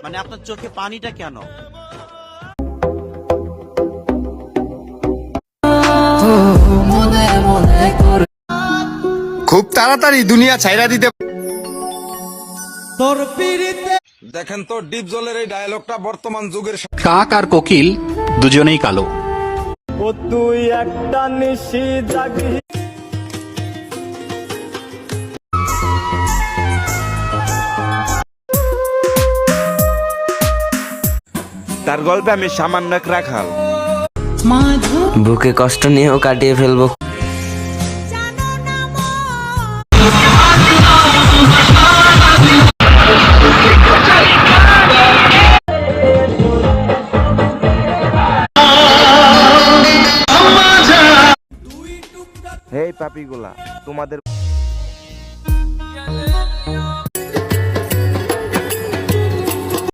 মানে আপনার চোখে পানিটা কেন? খুব তাড়াতাড়ি দুনিয়া ছাইরা দিতে। দেখেন তো ডিপ জলের এই ডায়লগটা বর্তমান যুগের কাক আর কোকিল দুজনেই কালো। ও তুই একটা নিশি জাগি। তার গল্পে আমি সামান্য এক রাখাল। বুকে কষ্ট নিয়েও কাটিয়ে ফেলবো। হেই পাপিগুলা, তোমাদের